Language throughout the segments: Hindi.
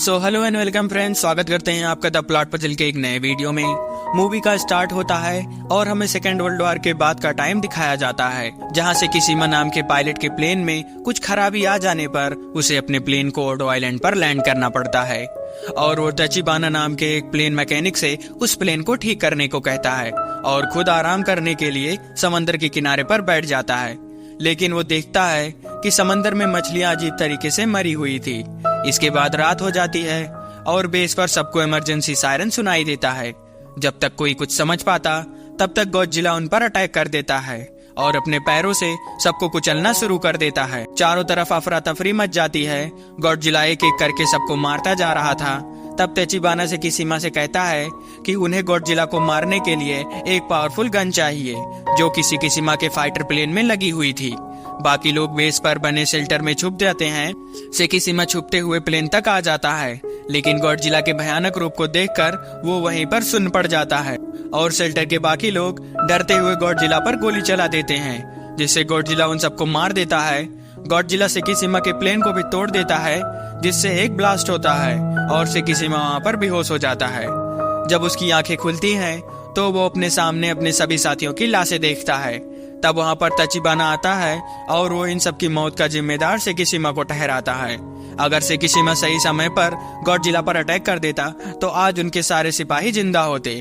हेलो एंड वेलकम फ्रेंड्स, स्वागत करते हैं आपका द प्लॉट पजल के एक नए वीडियो में। मूवी का स्टार्ट होता है और हमें सेकेंड वर्ल्ड वॉर के बाद का टाइम दिखाया जाता है, जहां से किसीमा नाम के पायलट के प्लेन में कुछ खराबी आ जाने पर उसे अपने प्लेन को ओडो आइलैंड पर लैंड करना पड़ता है और वो तचिबाना नाम के एक प्लेन मैकेनिक से उस प्लेन को ठीक करने को कहता है और खुद आराम करने के लिए समंदर के किनारे पर बैठ जाता है। लेकिन वो देखता है कि समंदर में मछलियां अजीब तरीके से मरी हुई थी। इसके बाद रात हो जाती है और बेस पर सबको इमरजेंसी सायरन सुनाई देता है। जब तक कोई कुछ समझ पाता तब तक गॉडजिला उन पर अटैक कर देता है और अपने पैरों से सबको कुचलना शुरू कर देता है। चारों तरफ अफरा तफरी मच जाती है। गॉडजिला एक एक करके सबको मारता जा रहा था। तब तचिबाना से किसीमा से कहता है कि उन्हें गॉडजिला को मारने के लिए एक पावरफुल गन चाहिए, जो किसी किसीमा के फाइटर प्लेन में लगी हुई थी। बाकी लोग बेस पर बने शेल्टर में छुप जाते हैं। सेकिसीमा छुपते हुए प्लेन तक आ जाता है, लेकिन गॉडजिला के भयानक रूप को देखकर वो वहीं पर सुन्न पड़ जाता है और शेल्टर के बाकी लोग डरते हुए गॉडजिला पर गोली चला देते हैं, जिससे गॉडजिला उन सबको मार देता है। गॉडजिला सेकिसीमा के प्लेन को भी तोड़ देता है, जिससे एक ब्लास्ट होता है और सेकिसीमा वहाँ पर बेहोश हो जाता है। जब उसकी आंखें खुलती हैं तो वो अपने सामने अपने सभी साथियों की लाशें देखता है। तब वहाँ पर तचिबाना आता है और वो इन सब की मौत का जिम्मेदार सेकिसीमा को ठहराता है। अगर सेकिसीमा सही समय पर गॉडजिला पर अटैक कर देता तो आज उनके सारे सिपाही जिंदा होते।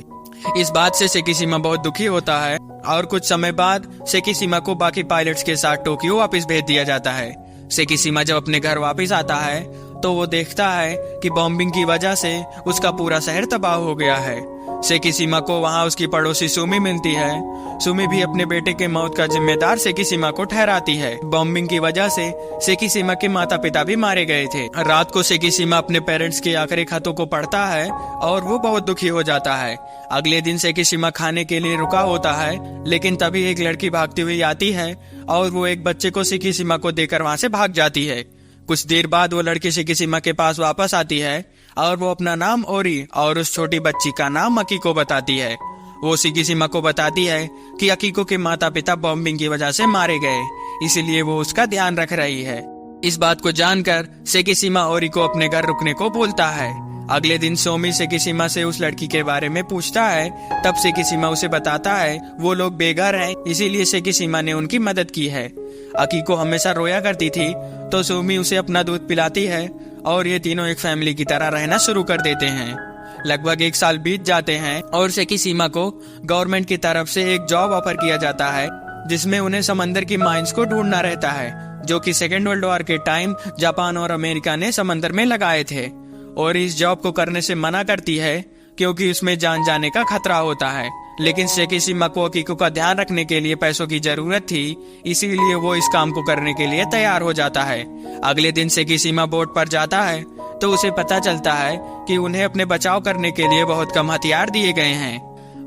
इस बात से सेकिसीमा बहुत दुखी होता है और कुछ समय बाद सेकिसीमा को बाकी पायलट्स के साथ टोक्यो वापस भेज दिया जाता है। सेकिसीमा जब अपने घर वापस आता है तो वो देखता है कि बॉम्बिंग की वजह से उसका पूरा शहर तबाह हो गया है। सेकिसीमा को वहाँ उसकी पड़ोसी सुमी मिलती है। सुमी भी अपने बेटे के मौत का जिम्मेदार सेकिसीमा को ठहराती है। बॉम्बिंग की वजह से सेकिसीमा के माता पिता भी मारे गए थे। रात को सेकिसीमा अपने पेरेंट्स के आखिरी खतों को पढ़ता है और वो बहुत दुखी हो जाता है। अगले दिन सेकिसीमा खाने के लिए रुका होता है, लेकिन तभी एक लड़की भागती हुई आती है और वो एक बच्चे को सेकिसीमा को देकर वहाँ से भाग जाती है। कुछ देर बाद वो लड़की सेकिसीमा के पास वापस आती है और वो अपना नाम ओरी और उस छोटी बच्ची का नाम अकीको बताती है। वो सेकिसीमा को बताती है कि अकीको के माता पिता बॉम्बिंग की वजह से मारे गए, इसलिए वो उसका ध्यान रख रही है। इस बात को जानकर सेकिसीमा ओरी को अपने घर रुकने को बोलता है। अगले दिन सोमी सेकिसीमा से उस लड़की के बारे में पूछता है। तब सेकिसीमा उसे बताता है वो लोग बेघर हैं, इसीलिए सेकिसीमा ने उनकी मदद की है। अकीको हमेशा रोया करती थी तो सोमी उसे अपना दूध पिलाती है और ये तीनों एक फैमिली की तरह रहना शुरू कर देते हैं। लगभग 1 साल बीत जाते हैं और सेकिसीमा को गवर्नमेंट की तरफ से एक जॉब ऑफर किया जाता है, जिसमें उन्हें समंदर की माइंस को ढूंढना रहता है, जो कि सेकेंड वर्ल्ड वॉर के टाइम जापान और अमेरिका ने समंदर में लगाए थे। और इस जॉब को करने से मना करती है क्योंकि उसमें जान जाने का खतरा होता है। लेकिन सेकिसीमा को अकीको का ध्यान रखने के लिए पैसों की जरूरत थी, इसीलिए वो इस काम को करने के लिए तैयार हो जाता है। अगले दिन सेकिसीमा बोट पर जाता है तो उसे पता चलता है कि उन्हें अपने बचाव करने के लिए बहुत कम हथियार दिए गए हैं।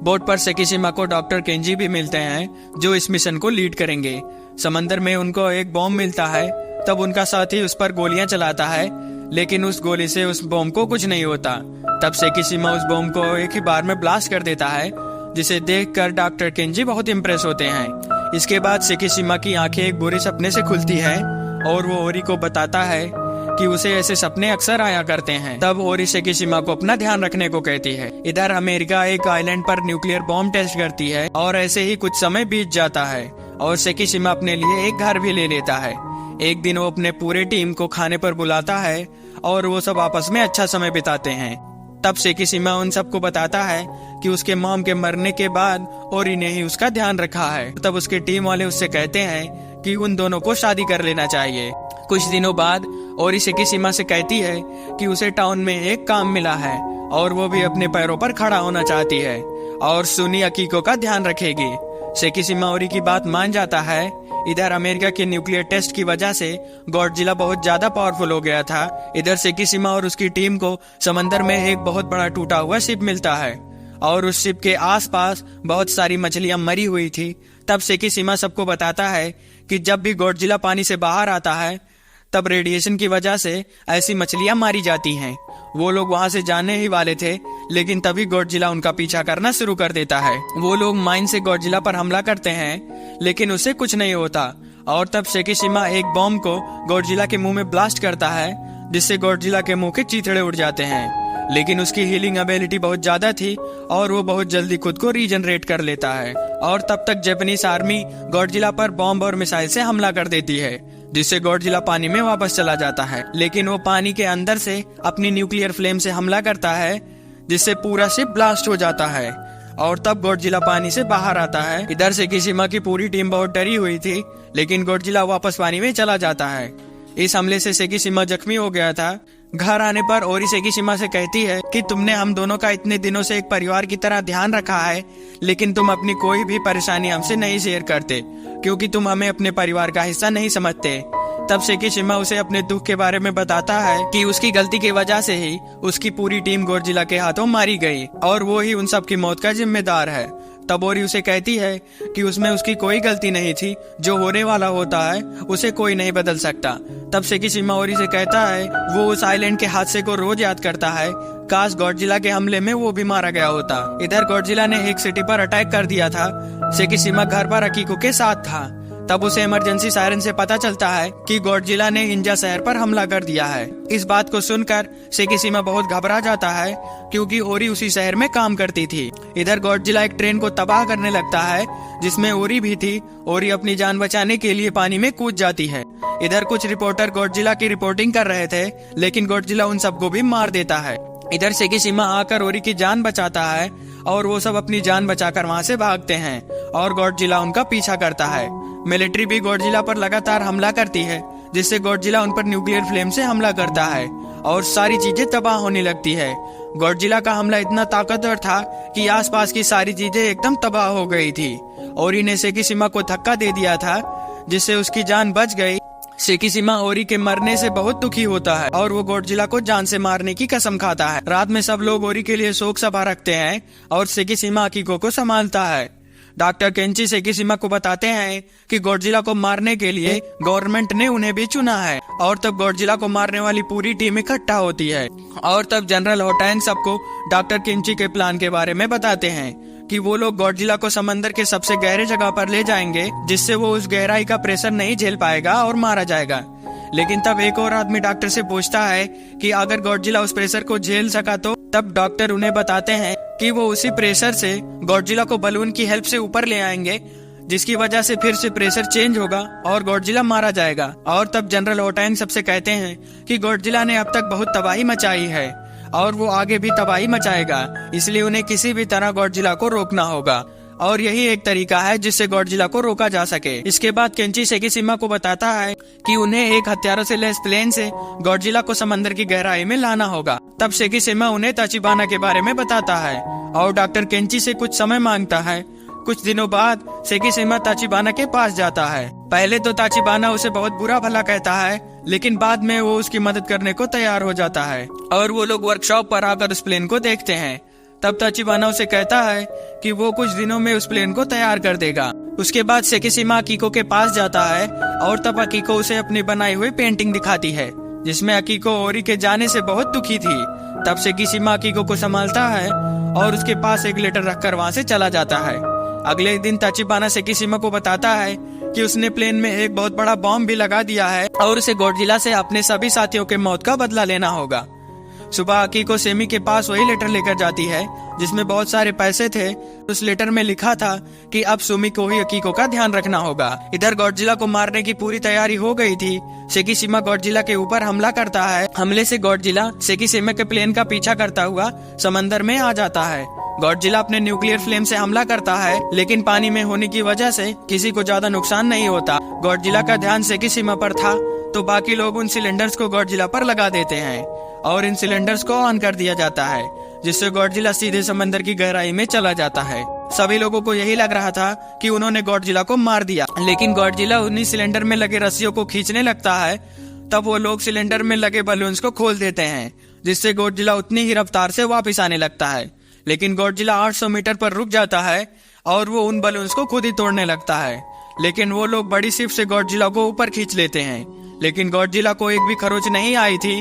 बोट पर सेकिसीमा को डॉक्टर केंजी भी मिलते हैं, जो इस मिशन को लीड करेंगे। समंदर में उनको एक बॉम्ब मिलता है। तब उनका साथी उस पर गोलियां चलाता है, लेकिन उस गोली से उस बॉम्ब को कुछ नहीं होता। तब सेकिसीमा उस बॉम्ब को एक ही बार में ब्लास्ट कर देता है, जिसे देखकर डॉक्टर केंजी बहुत इम्प्रेस होते हैं। इसके बाद सेकिसीमा की आंखें एक बुरे सपने से खुलती हैं और वो ओरी को बताता है कि उसे ऐसे सपने अक्सर आया करते हैं। तब ओरी सेकिसीमा को अपना ध्यान रखने को कहती है। इधर अमेरिका एक आइलैंड पर न्यूक्लियर बॉम्ब टेस्ट करती है और ऐसे ही कुछ समय बीत जाता है और सेकिसीमा अपने लिए एक घर भी ले लेता है। एक दिन वो अपने पूरे टीम को खाने पर बुलाता है और वो सब आपस में अच्छा समय बिताते हैं। तब सेकिसीमा उन सबको बताता है कि उसके मॉम के मरने के बाद ओरी ने ही उसका ध्यान रखा है। तब उसके टीम वाले उससे कहते हैं कि उन दोनों को शादी कर लेना चाहिए। कुछ दिनों बाद ओरी सेकिसीमा से कहती है कि उसे टाउन में एक काम मिला है और वो भी अपने पैरों पर खड़ा होना चाहती है और सुनी अकीको का ध्यान रखेगी। सेकिसीमा ओरी की बात मान जाता है। इधर अमेरिका के न्यूक्लियर टेस्ट की वजह से गॉडजिला बहुत ज्यादा पावरफुल हो गया था। इधर सेकिसीमा और उसकी टीम को समंदर में एक बहुत बड़ा टूटा हुआ शिप मिलता है और उस शिप के आसपास बहुत सारी मछलियां मरी हुई थी। तब सेकिसीमा सबको बताता है कि जब भी गॉडजिला पानी से बाहर आता है तब रेडिएशन की वजह से ऐसी मछलियां मारी जाती हैं। वो लोग वहां से जाने ही वाले थे, लेकिन तभी गॉडजिला उनका पीछा करना शुरू कर देता है। वो लोग माइन से गॉडजिला पर हमला करते हैं, लेकिन उसे कुछ नहीं होता और तब सेकिसीमा एक बॉम्ब को गॉडजिला के मुंह में ब्लास्ट करता है, जिससे गॉडजिला के मुंह के चीथड़े उड़ जाते हैं। लेकिन उसकी हीलिंग एबिलिटी बहुत ज्यादा थी और वो बहुत जल्दी खुद को रीजनरेट कर लेता है। और तब तक जापानीज आर्मी गॉडजिला पर बॉम्ब और मिसाइल से हमला कर देती है, जिससे गॉडजिला पानी में वापस चला जाता है। लेकिन वो पानी के अंदर से अपनी न्यूक्लियर फ्लेम से हमला करता है, जिससे पूरा शिप ब्लास्ट हो जाता है और तब गॉडजिला पानी से बाहर आता है। इधर सेकिशिमा की पूरी टीम बहुत डरी हुई थी, लेकिन गॉडजिला वापस पानी में चला जाता है। इस हमले से सेकिशिमा जख्मी हो गया था। घर आने पर ओरी सेकिशिमा से कहती है कि तुमने हम दोनों का इतने दिनों से एक परिवार की तरह ध्यान रखा है, लेकिन तुम अपनी कोई भी परेशानी हमसे नहीं शेयर करते क्योंकि तुम हमें अपने परिवार का हिस्सा नहीं समझते। तब सेकिशिमा उसे अपने दुख के बारे में बताता है कि उसकी गलती की वजह से ही उसकी पूरी टीम गॉडजिला के हाथों मारी गई और वो ही उन सब की मौत का जिम्मेदार है। तब ओरी उसे कहती है कि उसमें उसकी कोई गलती नहीं थी, जो होने वाला होता है उसे कोई नहीं बदल सकता। तब सेकिशिमा ओरी से कहता है वो उस आइलैंड के हादसे को रोज याद करता है, काश गॉडजिला के हमले में वो भी मारा गया होता। इधर गॉडजिला ने एक सिटी पर अटैक कर दिया था। सेकिशिमा घर पर अकीको के साथ था। तब उसे इमरजेंसी सायरन से पता चलता है कि गॉडजिला ने इंजा शहर पर हमला कर दिया है। इस बात को सुनकर सेकिशिमा बहुत घबरा जाता है क्योंकि ओरी उसी शहर में काम करती थी। इधर गॉडजिला एक ट्रेन को तबाह करने लगता है जिसमें ओरी भी थी। ओरी अपनी जान बचाने के लिए पानी में कूद जाती है। इधर कुछ रिपोर्टर गॉडजिला की रिपोर्टिंग कर रहे थे, लेकिन गॉडजिला उन सबको भी मार देता है। इधर सेकिशिमा आकर ओरी की जान बचाता है और वो सब अपनी जान बचाकर वहाँ से भागते हैं और गॉडजिला उनका पीछा करता है। मिलिट्री भी गॉडजिला पर लगातार हमला करती है, जिससे गॉडजिला उन पर न्यूक्लियर फ्लेम से हमला करता है और सारी चीजें तबाह होने लगती है। गॉडजिला का हमला इतना ताकतवर था कि आसपास की सारी चीजें एकदम तबाह हो गई थी। ओरी ने सेकिशिमा को धक्का दे दिया था, जिससे उसकी जान बच गई। सेकिशिमा ओरी के मरने से बहुत दुखी होता है और वो गॉडजिला को जान से मारने की कसम खाता है। रात में सब लोग ओरी के लिए शोक सभा रखते हैं और सेकिशिमा अकीको को संभालता है। डॉक्टर केंची सेकिशिमा को बताते हैं कि गॉडजिला को मारने के लिए गवर्नमेंट ने उन्हें भी चुना है और तब गॉडजिला को मारने वाली पूरी टीम इकट्ठा होती है और तब जनरल होटैंग सबको डॉक्टर केंची के प्लान के बारे में बताते हैं कि वो लोग गॉडजिला को समंदर के सबसे गहरे जगह पर ले जाएंगे, जिससे वो उस गहराई का प्रेशर नहीं झेल पाएगा और मारा जाएगा। लेकिन तब एक और आदमी डॉक्टर से पूछता है कि अगर गॉडजिला उस प्रेशर को झेल सका तो तब डॉक्टर उन्हें बताते हैं कि वो उसी प्रेशर से गॉडजिला को बलून की हेल्प से ऊपर ले आएंगे, जिसकी वजह से फिर से प्रेशर चेंज होगा और गॉडजिला मारा जाएगा। और तब जनरल होटैंग सबसे कहते हैं कि गॉडजिला ने अब तक बहुत तबाही मचाई है और वो आगे भी तबाही मचाएगा, इसलिए उन्हें किसी भी तरह गॉडजिला को रोकना होगा और यही एक तरीका है जिससे गॉडजिला को रोका जा सके। इसके बाद केंची सेकिशिमा को बताता है कि उन्हें एक हथियारों से लैस प्लेन से गॉडजिला को समंदर की गहराई में लाना होगा। तब सेकिशिमा उन्हें ताचिबाना के बारे में बताता है और डॉक्टर केंची से कुछ समय मांगता है। कुछ दिनों बाद सेकिशिमा ताचिबाना के पास जाता है। पहले तो ताचिबाना उसे बहुत बुरा भला कहता है, लेकिन बाद में वो उसकी मदद करने को तैयार हो जाता है और वो लोग वर्कशॉप पर आकर उस प्लेन को देखते हैं। तब ताचिबाना उसे कहता है कि वो कुछ दिनों में उस प्लेन को तैयार कर देगा। उसके बाद सेकिशिमा अकीको के पास जाता है और तब अकीको उसे अपनी बनाई हुई पेंटिंग दिखाती है, जिसमें अकीको ओरी के जाने से बहुत दुखी थी। तब सेकिशिमा अकीको को संभालता है और उसके पास एक लेटर रखकर वहाँ से चला जाता है। अगले दिन ताचिबाना सेकिशिमा को बताता है कि उसने प्लेन में एक बहुत बड़ा बॉम्ब भी लगा दिया है और उसे गॉडजिला से अपने सभी साथियों के मौत का बदला लेना होगा। सुबह अकीको सेमी के पास वही लेटर लेकर जाती है जिसमें बहुत सारे पैसे थे। उस लेटर में लिखा था कि अब सुमी को ही अकीको का ध्यान रखना होगा। इधर गॉडजिला को मारने की पूरी तैयारी हो गई थी। सेकिशिमा गॉडजिला के ऊपर हमला करता है। हमले से गॉडजिला सेकिशिमा के प्लेन का पीछा करता हुआ समंदर में आ जाता है। गॉडजिला अपने न्यूक्लियर फ्लेम से हमला करता है, लेकिन पानी में होने की वजह से किसी को ज्यादा नुकसान नहीं होता। गॉडजिला का ध्यान सेकिशिमा पर था तो बाकी लोग उन सिलेंडर्स को गॉडजिला पर लगा देते हैं और इन सिलेंडर्स को ऑन कर दिया जाता है, जिससे गॉडजिला सीधे समंदर की गहराई में चला जाता है। सभी लोगों को यही लग रहा था कि उन्होंने गॉडजिला को मार दिया, लेकिन गॉडजिला उन्हीं सिलेंडर में लगे रस्सियों को खींचने लगता है। तब वो लोग सिलेंडर में लगे बलून्स को खोल देते हैं, जिससे गॉडजिला उतनी ही रफ्तार से वापस आने लगता है। लेकिन गॉडजिला 800 मीटर पर रुक जाता है और वो उन बलून्स को खुद ही तोड़ने लगता है। लेकिन वो लोग बड़ी शिप से गॉडजिला को ऊपर खींच लेते हैं, लेकिन गॉडजिला को एक भी खरोच नहीं आई थी।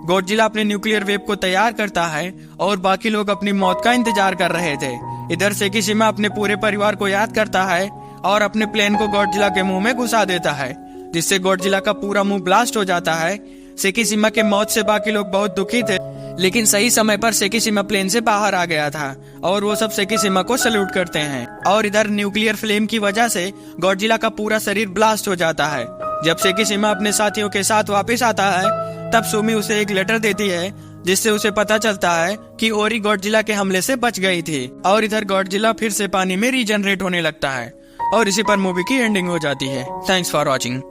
गॉडजिला अपने न्यूक्लियर वेव को तैयार करता है और बाकी लोग अपनी मौत का इंतजार कर रहे थे। इधर सेकिशिमा अपने पूरे परिवार को याद करता है और अपने प्लेन को गॉडजिला के मुंह में घुसा देता है, जिससे गॉडजिला का पूरा मुंह ब्लास्ट हो जाता है। सेकिशिमा के मौत से बाकी लोग बहुत दुखी थे, लेकिन सही समय पर सेकिशिमा प्लेन से बाहर आ गया था और वो सब सेकिशिमा को सल्यूट करते हैं। और इधर न्यूक्लियर फ्लेम की वजह से गॉडजिला का पूरा शरीर ब्लास्ट हो जाता है। जब सेकिशिमा अपने साथियों के साथ वापस आता है तब सुमी उसे एक लेटर देती है जिससे उसे पता चलता है कि ओरी गॉडजिला के हमले से बच गई थी। और इधर गॉडजिला फिर से पानी में रीजनरेट होने लगता है और इसी पर मूवी की एंडिंग हो जाती है। Thanks for watching.